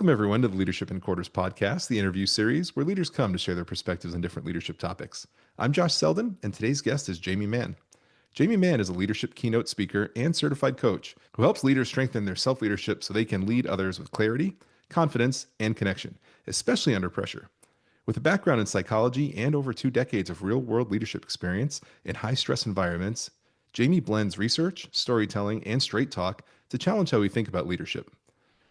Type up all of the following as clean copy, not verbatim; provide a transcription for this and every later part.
Welcome, everyone, to the Leadership in Quarters podcast, the interview series where leaders come to share their perspectives on different leadership topics. I'm Josh Seldin, and today's guest is Jaime Mann. Jaime Mann is a leadership keynote speaker and certified coach who helps leaders strengthen their self-leadership so they can lead others with clarity, confidence, and connection, especially under pressure. With a background in psychology and over 2 decades of real-world leadership experience in high-stress environments, Jaime blends research, storytelling, and straight talk to challenge how we think about leadership.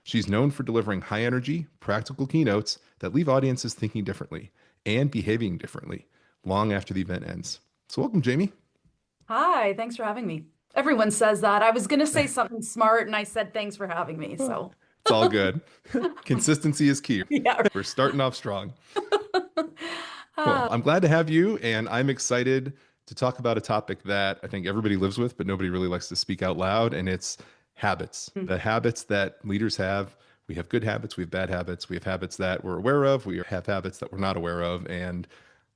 She's known for delivering high-energy, practical keynotes that leave audiences thinking differently and behaving differently long after the event ends. So welcome, Jaime. Hi, thanks for having me. Everyone says that. I was going to say something smart and I said thanks for having me. So, It's all good. Consistency is key. yeah. We're starting off strong. Well, Uh, I'm glad to have you, and I'm excited to talk about a topic that I think everybody lives with, but nobody really likes to speak out loud, and it's habits. The habits that leaders have. We have good habits, we have bad habits, we have habits that we're aware of, we have habits that we're not aware of, and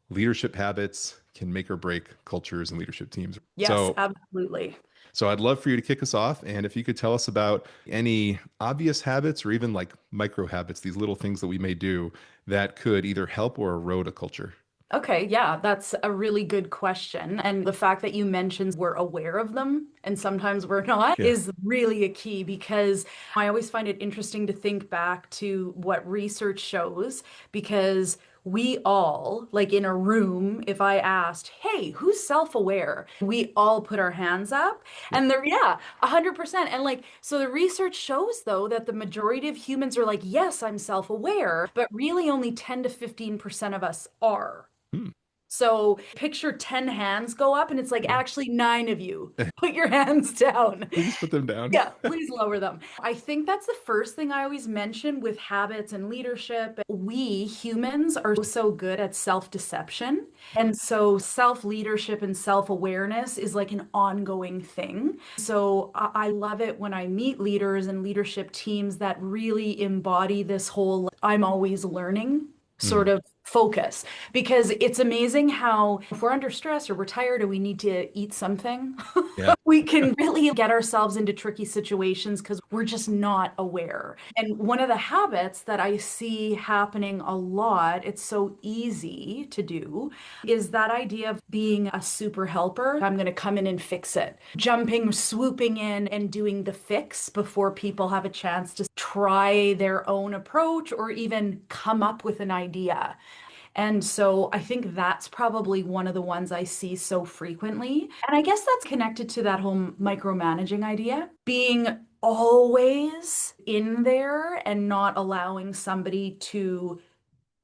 leadership habits can make or break cultures and leadership teams. yes, absolutely. So I'd love for you to kick us off. And if you could tell us about any obvious habits or even like micro habits, these little things that we may do that could either help or erode a culture. Okay, yeah, that's a really good question. And the fact that you mentioned we're aware of them and sometimes we're not Yeah. is really a key because I always find it interesting to think back to what research shows because we all, like in a room, if I asked, hey, who's self-aware? We all put our hands up and they're, yeah, 100%. And like, so the research shows though that the majority of humans are like, yes, I'm self-aware, but really only 10 to 15% of us are. Hmm. So picture 10 hands go up, and it's like Yeah. actually 9 of you. Put your hands down. Please put them down. Yeah, please lower them. I think that's the first thing I always mention with habits and leadership. We humans are so good at self-deception. And so self-leadership and self-awareness is like an ongoing thing. So I love it when I meet leaders and leadership teams that really embody this whole I'm always learning sort Mhm. of focus because it's amazing how if we're under stress or we're tired or we need to eat something Yeah. we can really get ourselves into tricky situations because we're just not aware. And one of the habits that I see happening a lot, it's so easy to do, is that idea of being a super helper. I'm going to come in and fix it. Jumping, swooping in and doing the fix before people have a chance to try their own approach or even come up with an idea. And so I think that's probably one of the ones I see so frequently. And I guess that's connected to that whole micromanaging idea, being always in there and not allowing somebody to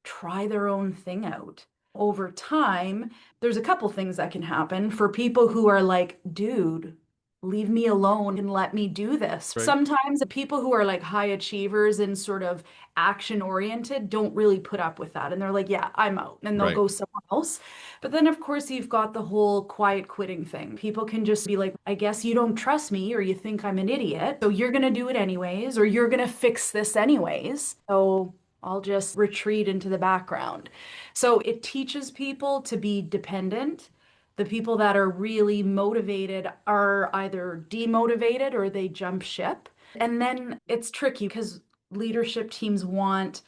try their own thing out. Over time, there's a couple things that can happen for people who are like, dude, leave me alone and let me do this. Right. Sometimes the people who are like high achievers and sort of action oriented don't really put up with that. And they're like, yeah, I'm out. And they'll Right. go somewhere else. But then, of course, you've got the whole quiet quitting thing. People can just be like, I guess you don't trust me or you think I'm an idiot. So you're going to do it anyways, or you're going to fix this anyways. So I'll just retreat into the background. So it teaches people to be dependent. The people that are really motivated are either demotivated or they jump ship. And then it's tricky because leadership teams want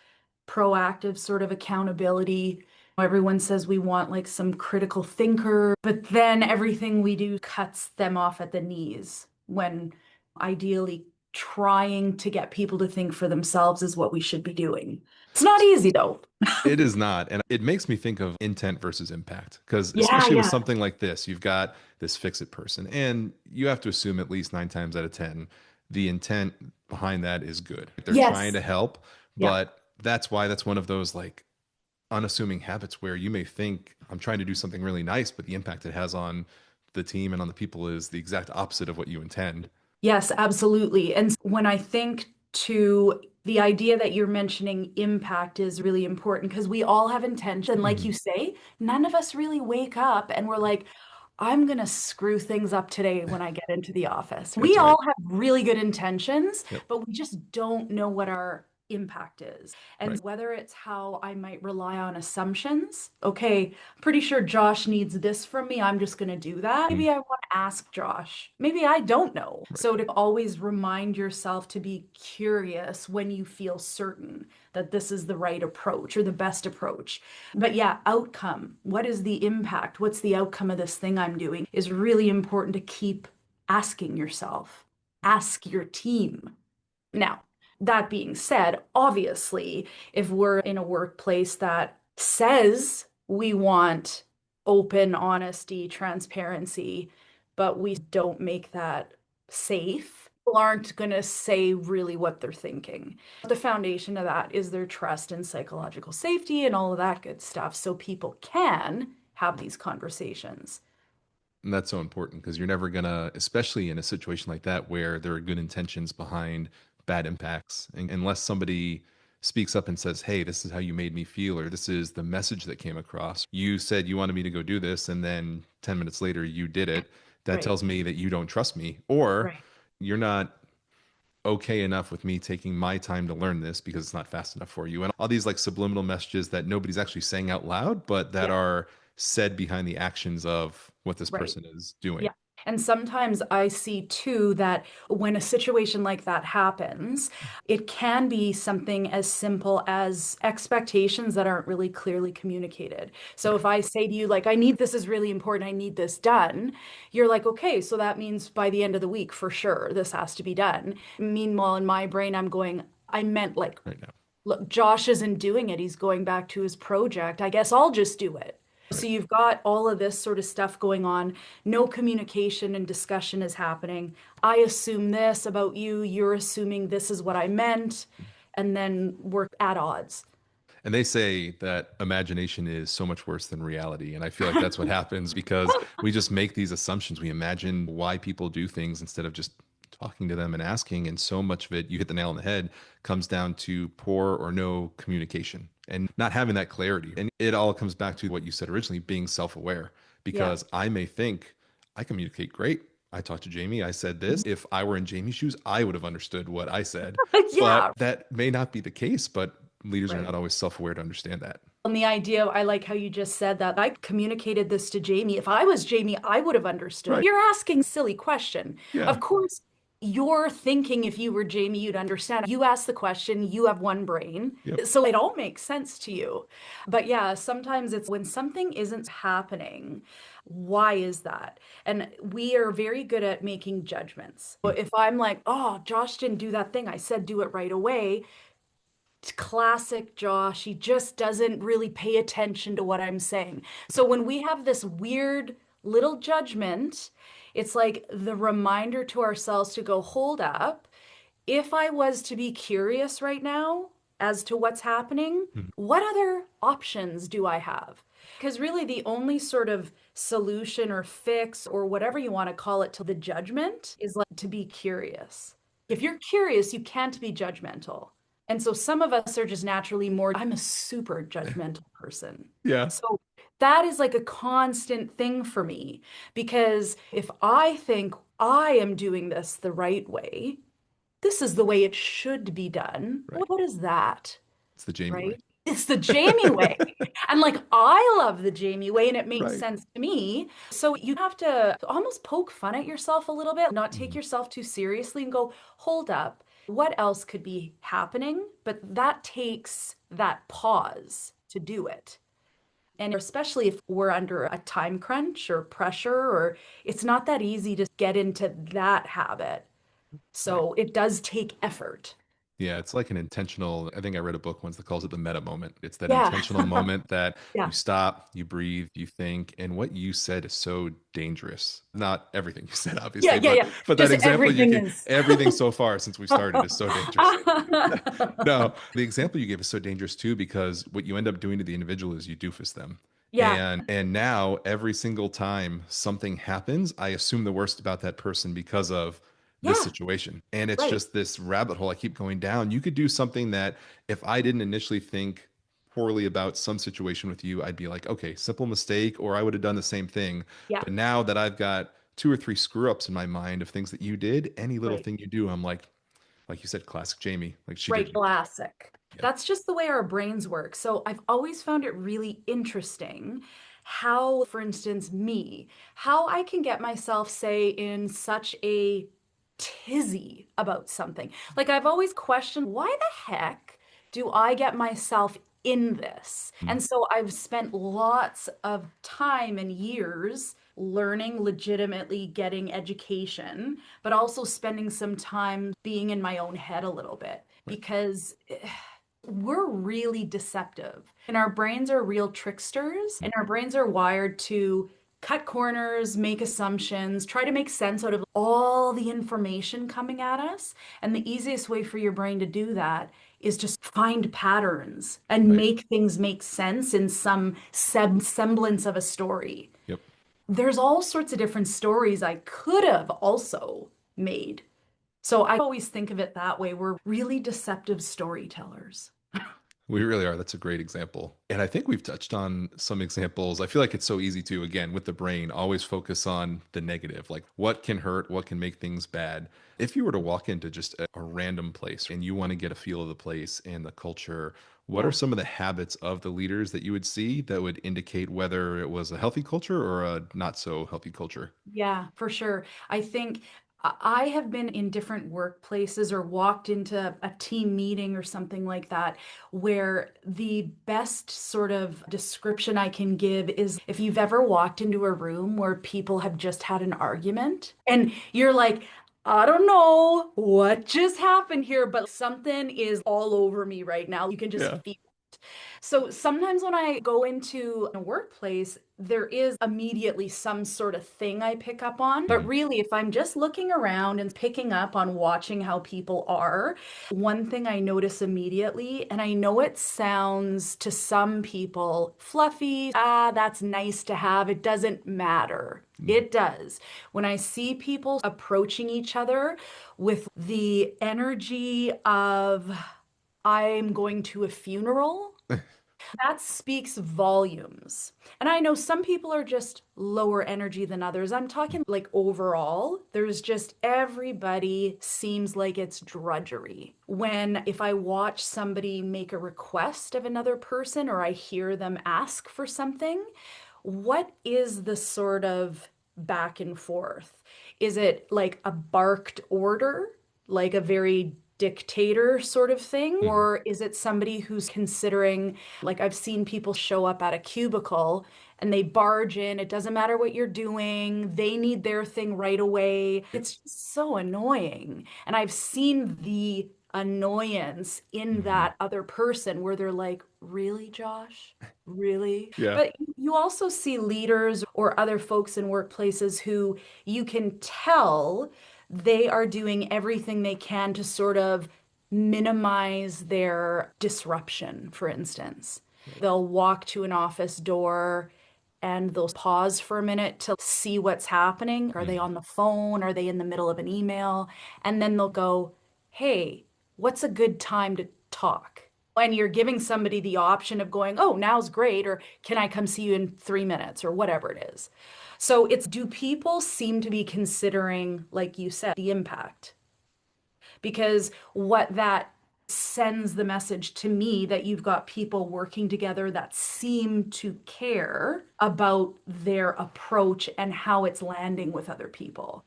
proactive sort of accountability. Everyone says we want like some critical thinker, but then everything we do cuts them off at the knees when ideally trying to get people to think for themselves is what we should be doing. It's not easy though. It is not. And it makes me think of intent versus impact. Because Yeah, especially with yeah, something like this, you've got this fix it person, and you have to assume at least 9 times out of 10, the intent behind that is good. They're trying to yes, help, yeah. but that's why that's one of those like unassuming habits where you may think I'm trying to do something really nice, but the impact it has on the team and on the people is the exact opposite of what you intend. Yes, absolutely. And when I think to the idea that you're mentioning impact is really important because we all have intention. Like Mhm. you say, none of us really wake up and we're like, I'm going to screw things up today when I get into the office. We That's right. all have really good intentions, Yep. but we just don't know what our impact is. And Right. whether it's how I might rely on assumptions, okay, pretty sure Josh needs this from me. I'm just going to do that. Mm, Maybe I want to ask Josh. Maybe I don't know. right. So to always remind yourself to be curious when you feel certain that this is the right approach or the best approach. But yeah, outcome. What is the impact? What's the outcome of this thing I'm doing is really important to keep asking yourself. Ask your team. Now, that being said, obviously, if we're in a workplace that says we want open honesty, transparency, but we don't make that safe, people aren't going to say really what they're thinking. The foundation of that is their trust in psychological safety and all of that good stuff, so people can have these conversations. And that's so important because you're never gonna, especially in a situation like that where there are good intentions behind bad impacts, and unless somebody speaks up and says, "Hey, this is how you made me feel," or "This is the message that came across. You said you wanted me to go do this, and then 10 minutes later you did it." That Right, tells me that you don't trust me, or right, you're not okay enough with me taking my time to learn this because it's not fast enough for you. And all these like subliminal messages that nobody's actually saying out loud, but that yeah, are said behind the actions of what this right. person is doing. Yeah. And sometimes I see too that when a situation like that happens, it can be something as simple as expectations that aren't really clearly communicated. So Right. if I say to you, like, I need this is really important, I need this done, you're like, okay, so that means by the end of the week, for sure, this has to be done. Meanwhile, in my brain, I'm going, I meant like, Right now. look, Josh isn't doing it. He's going back to his project. I guess I'll just do it. So Right. you've got all of this sort of stuff going on. No communication and discussion is happening. I assume this about you. You're assuming this is what I meant. And then we're at odds. And they say that imagination is so much worse than reality. And I feel like that's what happens because we just make these assumptions. We imagine why people do things instead of just talking to them and asking. And so much of it, you hit the nail on the head, comes down to poor or no communication and not having that clarity. And it all comes back to what you said originally, being self aware, Yeah. because I may think I communicate great. I talked to Jamie. I said this. If I were in Jamie's shoes, I would have understood what I said. But Yeah. that may not be the case. But leaders are Right. not always self-aware to understand that. And the idea, I like how you just said that. I communicated this to Jamie. If I was Jamie, I would have understood. Right. You're asking a silly question. Yeah. Of course, you're thinking if you were Jamie, you'd understand. You ask the question, you have one brain. Yep. So it all makes sense to you. But yeah, sometimes it's when something isn't happening, why is that? And we are very good at making judgments. Mm, But if I'm like, oh, Josh didn't do that thing, I said do it right away, classic Josh. He just doesn't really pay attention to what I'm saying. So when we have this weird little judgment, it's like the reminder to ourselves to go, hold up. If I was to be curious right now as to what's happening, mm, what other options do I have? Because really, the only sort of solution or fix or whatever you want to call it to the judgment is like to be curious. If you're curious, you can't be judgmental. And so some of us are just naturally more, I'm a super judgmental person. yeah. So that is like a constant thing for me because if I think I am doing this the right way, this is the way it should be done. Right. What is that? It's the Jamie way. Right? It's the Jamie way. And like, I love the Jamie way and it makes Right. sense to me. So you have to almost poke fun at yourself a little bit, not take Mhm. yourself too seriously and go, hold up, what else could be happening? But that takes that pause to do it. And especially if we're under a time crunch or pressure, or it's not that easy to get into that habit. Right. So it does take effort. Yeah, it's like an intentional. I think I read a book once that calls it the meta moment. It's that Yeah. intentional moment that you Yeah. stop, you breathe, you think, and what you said is so dangerous. Not everything you said, Yeah, obviously, yeah, yeah. but that Just example you everything gave, is. everything so far since we started is so dangerous. No, the example you gave is so dangerous too, because what you end up doing to the individual is you doofus them. Yeah, And now every single time something happens, I assume the worst about that person because of this yeah, situation. And it's right. just this rabbit hole I keep going down. You could do something that if I didn't initially think poorly about some situation with you, I'd be like, okay, simple mistake, or I would have done the same thing. Yeah, But now that I've got two or three screw ups in my mind of things that you did, any little right. thing you do, I'm like, Like you said, classic Jamie. Like she Right, didn't. classic. Yeah. That's just the way our brains work. So I've always found it really interesting how, for instance, how I can get myself, say, in such a tizzy about something. Like I've always questioned, why the heck do I get myself in this? Mm. And so I've spent lots of time and years learning, legitimately getting education, but also spending some time being in my own head a little bit Right. because we're really deceptive and our brains are real tricksters Mm. and our brains are wired to cut corners, make assumptions, try to make sense out of all the information coming at us. And the easiest way for your brain to do that is just find patterns and Right. make things make sense in some semblance of a story. Yep. There's all sorts of different stories I could have also made. So I always think of it that way. We're really deceptive storytellers. We really are. That's a great example. And I think we've touched on some examples. I feel like it's so easy to, again, with the brain, always focus on the negative, like what can hurt, what can make things bad. If you were to walk into just a random place and you want to get a feel of the place and the culture, what are Yeah. some of the habits of the leaders that you would see that would indicate whether it was a healthy culture or a not so healthy culture? Yeah, for sure. I think I have been in different workplaces or walked into a team meeting or something like that, where the best sort of description I can give is if you've ever walked into a room where people have just had an argument and you're like, I don't know what just happened here, but something is all over me right now. You can just Yeah. feel. So sometimes when I go into a workplace, there is immediately some sort of thing I pick up on. But Mhm. really, if I'm just looking around and picking up on watching how people are, one thing I notice immediately, and I know it sounds to some people fluffy, that's nice to have. It doesn't matter. Mhm. It does. When I see people approaching each other with the energy of, I'm going to a funeral, that speaks volumes. And I know some people are just lower energy than others. I'm talking like overall, there's just everybody seems like it's drudgery. When if I watch somebody make a request of another person or I hear them ask for something, what is the sort of back and forth? Is it like a barked order, like a very dictator sort of thing? Mhm. Or is it somebody who's considering, like I've seen people show up at a cubicle and they barge in, it doesn't matter what you're doing, they need their thing right away. It's just so annoying. And I've seen the annoyance in Mhm. that other person where they're like, really, Josh? Really? Yeah. But you also see leaders or other folks in workplaces who you can tell they are doing everything they can to sort of minimize their disruption, for instance. Right. They'll walk to an office door and they'll pause for a minute to see what's happening. Are they Mhm. on the phone? Are they in the middle of an email? And then they'll go, hey, what's a good time to talk? When you're giving somebody the option of going, oh, now's great, or can I come see you in 3 minutes, or whatever it is. So it's, do people seem to be considering, like you said, the impact? Because what that sends the message to me that you've got people working together that seem to care about their approach and how it's landing with other people.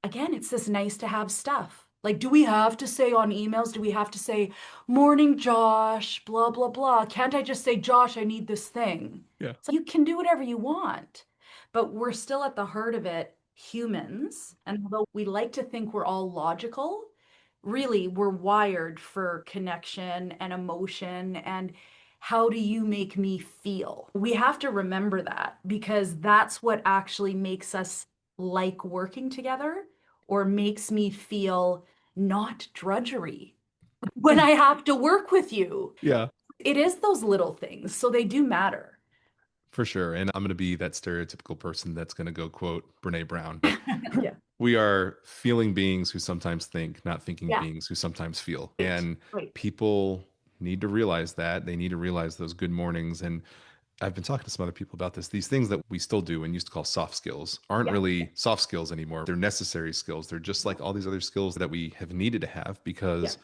Again, it's this nice to have stuff. Like, do we have to say on emails, do we have to say, morning, Josh, blah, blah, blah? Can't I just say, Josh, I need this thing? Yeah. So you can do whatever you want, but we're still at the heart of it, humans. And although we like to think we're all logical, really we're wired for connection and emotion and how do you make me feel? We have to remember that because that's what actually makes us like working together or makes me feel not drudgery when I have to work with you. Yeah. It is those little things, so they do matter. For sure. And I'm going to be that stereotypical person that's going to go quote Brene Brown, but Yeah. we are feeling beings who sometimes think, not thinking Yeah. beings who sometimes feel. Right. And Right. people need to realize that. They need to realize those good mornings. And I've been talking to some other people about this. These things that we still do and used to call soft skills aren't Yeah. really soft skills anymore. They're necessary skills. They're just like all these other skills that we have needed to have Yeah. because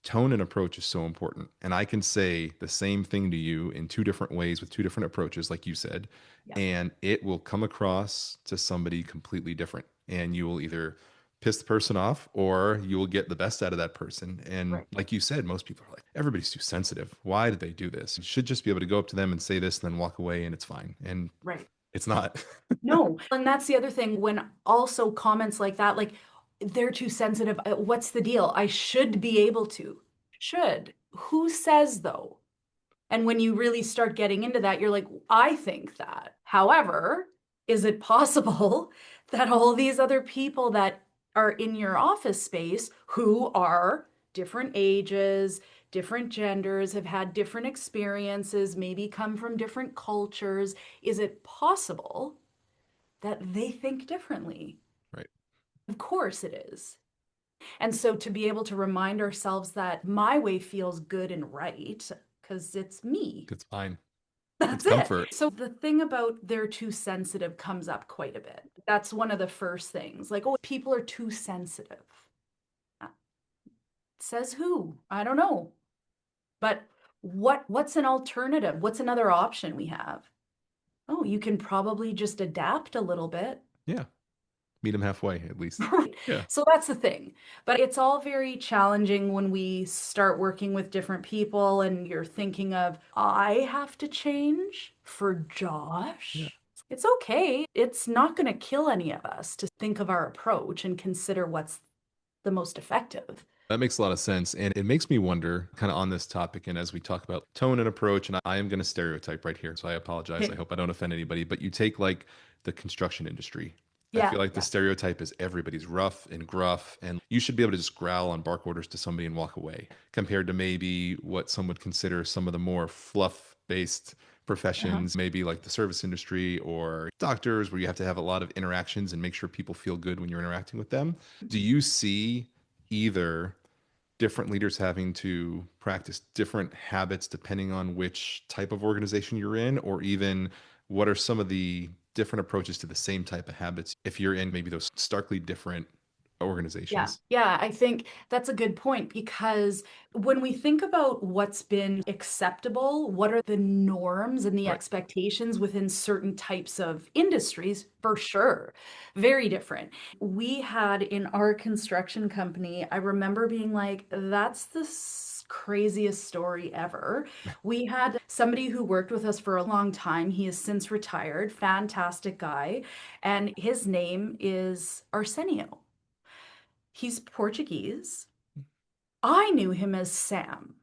tone and approach is so important. And I can say the same thing to you in two different ways with two different approaches, like you said, Yeah. and it will come across to somebody completely different. And you will either piss the person off or you will get the best out of that person. And Right. like you said, most people are like, everybody's too sensitive. Why did they do this? You should just be able to go up to them and say this and then walk away and it's fine. And Right. it's not. No. And that's the other thing when also comments like that, like they're too sensitive. What's the deal? I should be able to. Should. Who says though? And when you really start getting into that, you're like, I think that. However, is it possible that all these other people that are in your office space who are different ages, different genders, have had different experiences, maybe come from different cultures, is it possible that they think differently? Right. Of course it is. And so to be able to remind ourselves that my way feels good and right, because it's me. It's fine. It's That's it. comfort. So the thing about they're too sensitive comes up quite a bit. That's one of the first things. Like, oh, people are too sensitive. Says who? I don't know. But what's an alternative? What's another option we have? Oh, you can probably just adapt a little bit. Yeah. Meet them halfway at least. Right. Yeah. So that's the thing. But it's all very challenging when we start working with different people and you're thinking of, I have to change for Yeah. Josh. It's okay. It's not going to kill any of us to think of our approach and consider what's the most effective. That makes a lot of sense. And it makes me wonder, kind of on this topic, and as we talk about tone and approach, and I am going to stereotype right here. So I apologize. I Okay. hope I don't offend anybody, but you take like the construction industry. I Yeah, feel like the yeah, stereotype is everybody's rough and gruff, and you should be able to just growl on bark orders to somebody and walk away, compared to maybe what some would consider some of the more fluff based uh-huh. professions, maybe like the service industry or doctors, where you have to have a lot of interactions and make sure people feel good when you're interacting with them. Do you see either different leaders having to practice different habits depending on which type of organization you're in, or even what are some of the different approaches to the same type of habits if you're in maybe those starkly different Yeah, organizations? yeah, I think that's a good point because when we think about what's been acceptable, what are the norms and the Right. expectations within certain types of industries, for sure, very different. We had in our construction company, I remember being like, that's the craziest story ever. We had somebody who worked with us for a long time. He has since retired, fantastic guy, and his name is Arsenio. He's Portuguese. I knew him as Sam.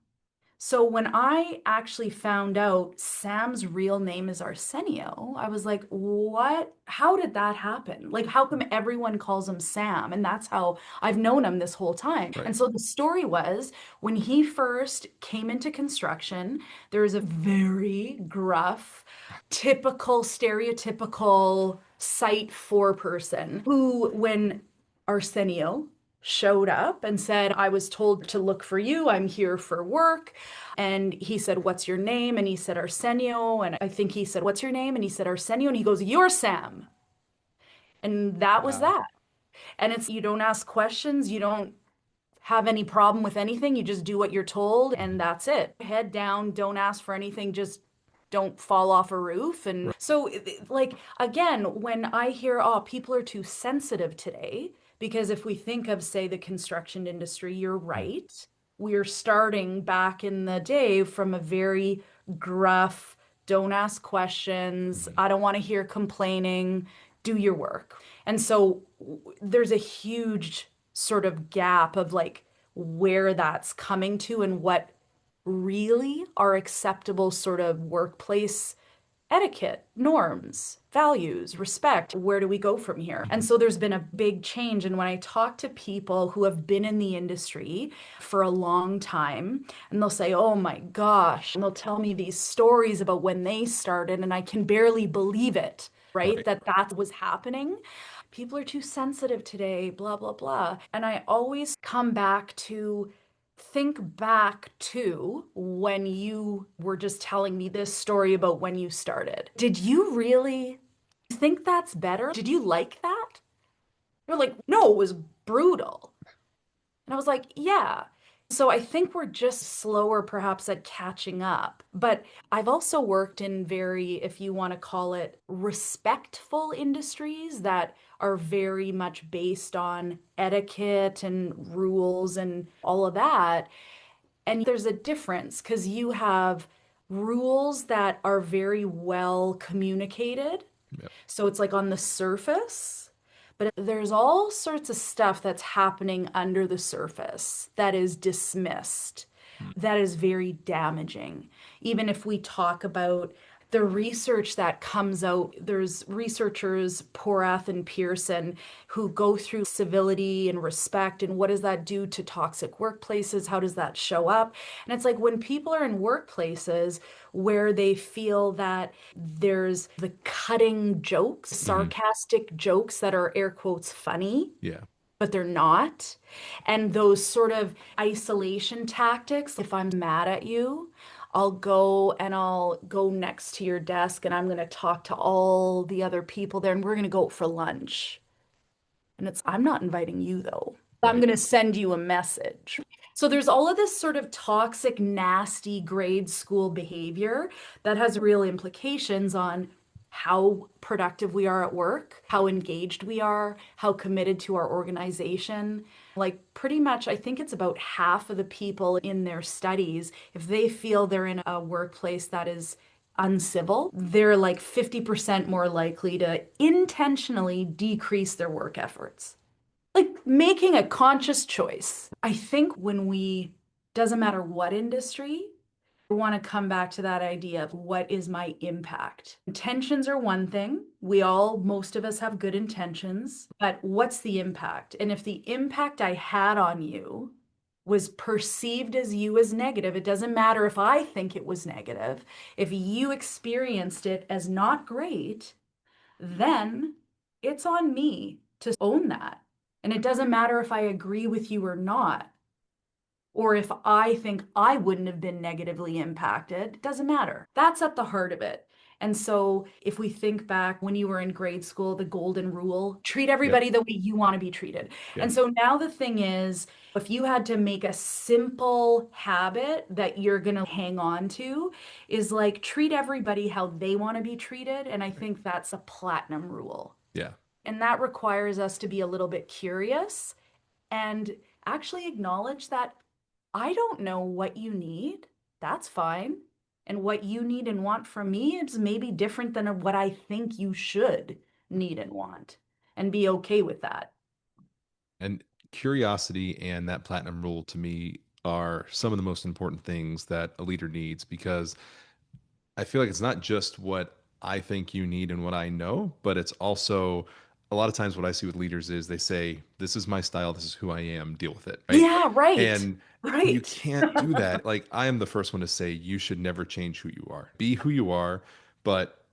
So when I actually found out Sam's real name is Arsenio, I was like, what? How did that happen? Like, how come everyone calls him Sam? And that's how I've known him this whole time. Right. And so the story was when he first came into construction, there was a very gruff, typical, stereotypical site four person who, when Arsenio showed up and said, I was told to look for you. I'm here for work. And he said, what's your name? And he said, Arsenio. And I think he said, what's your name? And he said, Arsenio. And he goes, you're Sam. And that was Wow. that. And it's, you don't ask questions. You don't have any problem with anything. You just do what you're told, and Mhm. that's it. Head down, don't ask for anything, just don't fall off a roof. And Right. so, like, again, when I hear, oh, people are too sensitive today, because if we think of, say, the construction industry, you're Mm. right. We're starting back in the day from a very gruff, don't ask questions, Mhm. I don't want to hear complaining, do your work. And so there's a huge sort of gap of like where that's coming to and what really are acceptable sort of workplace etiquette, norms, values, respect. Where do we go from here? And Mhm. so there's been a big change. And when I talk to people who have been in the industry for a long time, and they'll say, oh my gosh, and they'll tell me these stories about when they started, and I can barely believe it, right? Right. That was happening. People are too sensitive today, blah, blah, blah. And I always come back to think back to when you were just telling me this story about when you started. Did you really think that's better? Did you like that? You're like, no, it was brutal. And I was like, yeah. So I think we're just slower perhaps at catching up. But I've also worked in very, if you want to call it, respectful industries that are very much based on etiquette and rules and all of that. And there's a difference because you have rules that are very well communicated. Yep. So it's like on the surface, but there's all sorts of stuff that's happening under the surface that is dismissed, Mm. that is very damaging. Even if we talk about the research that comes out, there's researchers, Porath and Pearson, who go through civility and respect and what does that do to toxic workplaces? How does that show up? And it's like when people are in workplaces where they feel that there's the cutting jokes, Hmm. sarcastic jokes that are air quotes funny, Yeah. but they're not. And those sort of isolation tactics, if I'm mad at you, I'll go next to your desk and I'm going to talk to all the other people there and we're going to go for lunch. And I'm not inviting you though. I'm Right. going to send you a message. So there's all of this sort of toxic, nasty grade school behavior that has real implications on how productive we are at work, how engaged we are, how committed to our organization. Like pretty much, I think it's about half of the people in their studies, if they feel they're in a workplace that is uncivil, they're like 50% more likely to intentionally decrease their work efforts. Like making a conscious choice. I think when we, doesn't matter what industry, we want to come back to that idea of what is my impact. Intentions are one thing. Most of us have good intentions, but what's the impact? And if the impact I had on you was perceived as you as negative, it doesn't matter if I think it was negative. If you experienced it as not great, then it's on me to own that. And it doesn't matter if I agree with you or not, or if I think I wouldn't have been negatively impacted, it doesn't matter. That's at the heart of it. And so, if we think back when you were in grade school, the golden rule, treat Yep. everybody the way you want to be treated. Yeah. And so now the thing is, if you had to make a simple habit that you're going to hang on to, is like treat everybody how they want to be treated. And I Right. think that's a platinum rule. Yeah. And that requires us to be a little bit curious and actually acknowledge that I don't know what you need. That's fine. And what you need and want from me is maybe different than what I think you should need and want, and be okay with that. And curiosity and that platinum rule to me are some of the most important things that a leader needs because I feel like it's not just what I think you need and what I know, but it's also a lot of times what I see with leaders is they say, "This is my style, this is who I am, deal with it." Right? Yeah, right. And you Right. can't do that. Like I am the first one to say you should never change who you are. Be who you are, but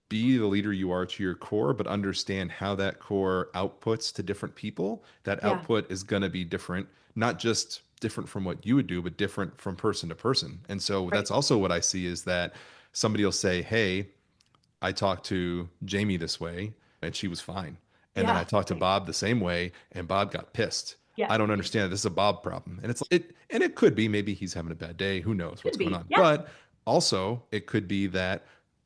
be the leader you are to your core, but understand how that core outputs to different people. That Yeah, output is going to be different, not just different from what you would do, but different from person to person. And so right. that's also what I see is that somebody will say, "Hey, I talked to Jamie this way and she was fine. And then I Yeah, talked to right. Bob the same way and Bob got pissed. Yeah, I don't right. understand. This is a Bob problem." And it could be maybe he's having a bad day. Who knows what's Could going be. on? Yeah, But also it could be that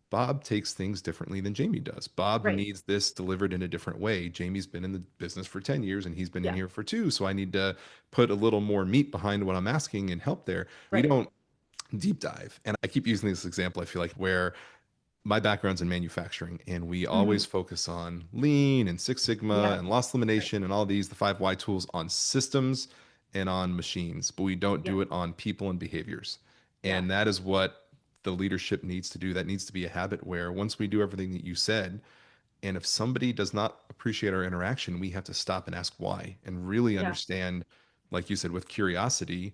Bob takes things differently than Jamie does. Bob right. needs this delivered in a different way. Jamie's been in the business for 10 years and he's been in Yeah, here for 2. So I need to put a little more meat behind what I'm asking and help there. We right. don't deep dive. And I keep using this example, I feel like, where my background's in manufacturing and we Hmm. always focus on lean and Six Sigma Yeah, and loss right. elimination and all these, the 5 Y tools on systems and on machines, but we don't Yeah, do it on people and behaviors. yeah, And that is what the leadership needs to do. That needs to be a habit where once we do everything that you said, and if somebody does not appreciate our interaction, we have to stop and ask why and really yeah. understand, like you said, with curiosity,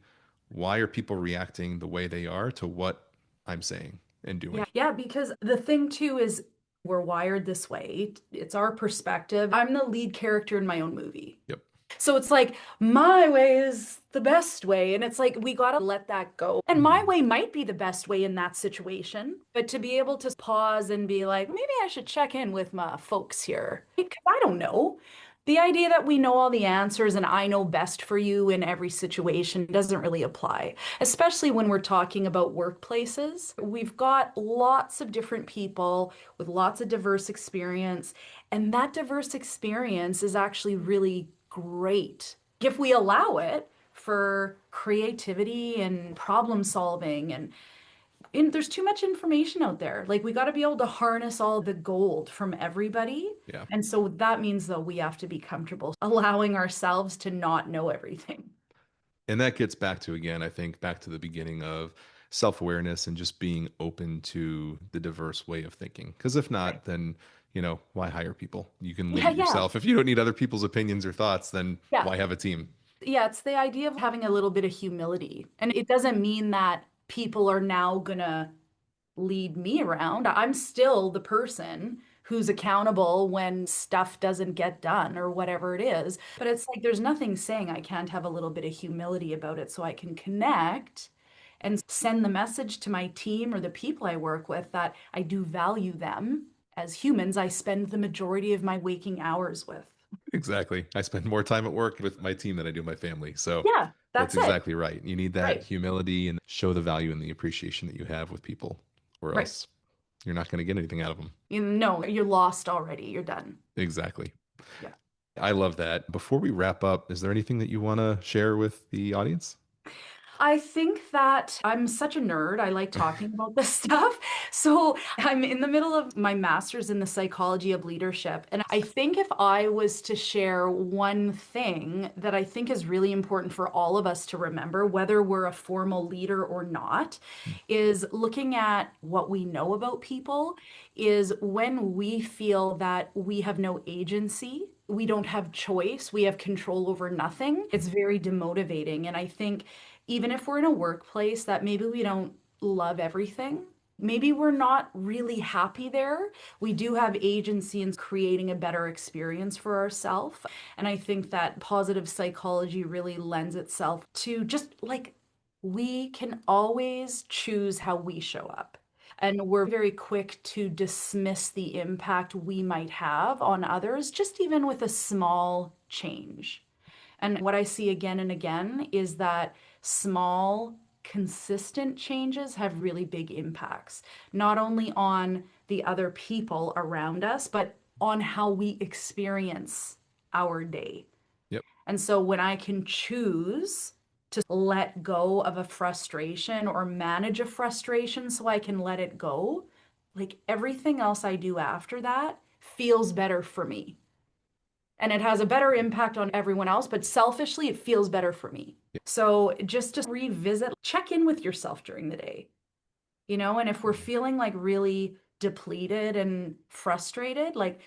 why are people reacting the way they are to what I'm saying and doing? Yeah, yeah, because the thing too is we're wired this way. It's our perspective. I'm the lead character in my own movie. Yep. So it's like, my way is the best way. And it's like, we got to let that go. And my Mhm. way might be the best way in that situation. But to be able to pause and be like, maybe I should check in with my folks here. Because I don't know. The idea that we know all the answers and I know best for you in every situation doesn't really apply, especially when we're talking about workplaces. We've got lots of different people with lots of diverse experience. And that diverse experience is actually really great if we allow it for creativity and problem solving. And there's too much information out there. Like, we got to be able to harness all the gold from everybody. Yeah. And so that means, though, we have to be comfortable allowing ourselves to not know everything. And that gets back to, again, I think back to the beginning of self-awareness and just being open to the diverse way of thinking. Because if Right. not, then, why hire people? You can Yeah, limit yeah, yourself. If you don't need other people's opinions or thoughts, then yeah. why have a team? Yeah, it's the idea of having a little bit of humility. And it doesn't mean that people are now gonna lead me around. I'm still the person who's accountable when stuff doesn't get done or whatever it is. But it's like there's nothing saying I can't have a little bit of humility about it so I can connect and send the message to my team or the people I work with that I do value them as humans I spend the majority of my waking hours with. Exactly. I spend more time at work with my team than I do my family. So Yeah, that's that's it. exactly right. You need that Right. humility and show the value and the appreciation that you have with people, or Right. else you're not going to get anything out of them. You know, you're lost already. You're done. Exactly. Yeah. I love that. Before we wrap up, is there anything that you want to share with the audience? I think that I'm such a nerd. I like talking about this stuff. So I'm in the middle of my master's in the psychology of leadership. And I think if I was to share one thing that I think is really important for all of us to remember, whether we're a formal leader or not, is looking at what we know about people, is when we feel that we have no agency, we don't have choice, we have control over nothing, it's very demotivating. And I think even if we're in a workplace that maybe we don't love everything, maybe we're not really happy there, we do have agency in creating a better experience for ourselves. And I think that positive psychology really lends itself to just like we can always choose how we show up. And we're very quick to dismiss the impact we might have on others, just even with a small change. And what I see again and again is that small, consistent changes have really big impacts, not only on the other people around us, but on how we experience our day. Yep. And so when I can choose to let go of a frustration or manage a frustration so I can let it go, like everything else I do after that feels better for me. And it has a better impact on everyone else, but selfishly, it feels better for me. Yep. So just to revisit, check in with yourself during the day, and if we're feeling like really depleted and frustrated, like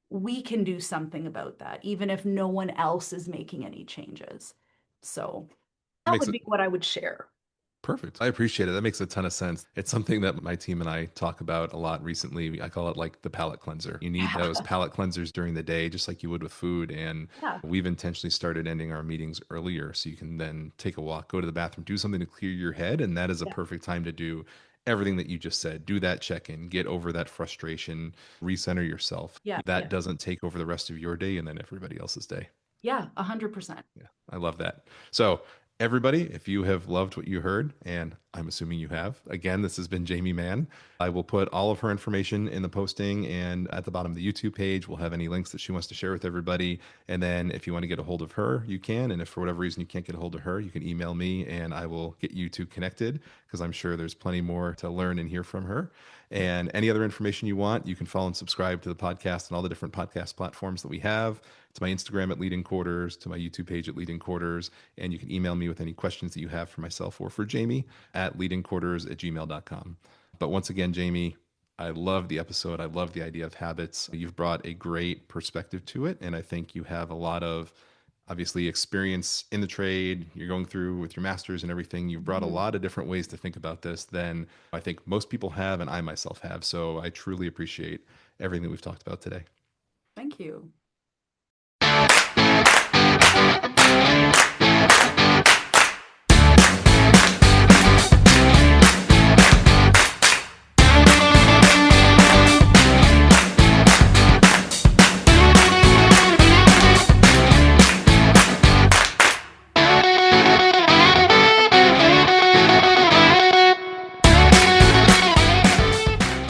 we can do something about that, even if no one else is making any changes. So That that makes would it be what I would share. perfect. I appreciate it. That makes a ton of sense. It's something that my team and I talk about a lot recently. I call it like the palate cleanser. You need those Yeah. palate cleansers during the day, just like you would with food. And Yeah. we've intentionally started ending our meetings earlier so you can then take a walk, go to the bathroom, do something to clear your head. And that is a Yeah. perfect time to do everything that you just said. Do that check in, get over that frustration, recenter yourself. Yeah. That Yeah. doesn't take over the rest of your day and then everybody else's day. Yeah. 100%. Yeah, I love that. So, everybody, if you have loved what you heard, and I'm assuming you have, again, this has been Jaime Mann. I will put all of her information in the posting and at the bottom of the YouTube page. We'll have any links that she wants to share with everybody. And then if you want to get a hold of her, you can. And if for whatever reason you can't get a hold of her, you can email me and I will get you two connected because I'm sure there's plenty more to learn and hear from her. And any other information you want, you can follow and subscribe to the podcast and all the different podcast platforms that we have, to my Instagram at Leading Quarters, to my YouTube page at Leading Quarters. And you can email me with any questions that you have for myself or for Jaime at leadingquarters@gmail.com. But once again, Jaime, I love the episode. I love the idea of habits. You've brought a great perspective to it. And I think you have a lot of obviously experience in the trade. You're going through with your masters and everything. You've brought a Mhm. lot of different ways to think about this than I think most people have and I myself have. So I truly appreciate everything that we've talked about today. Thank you.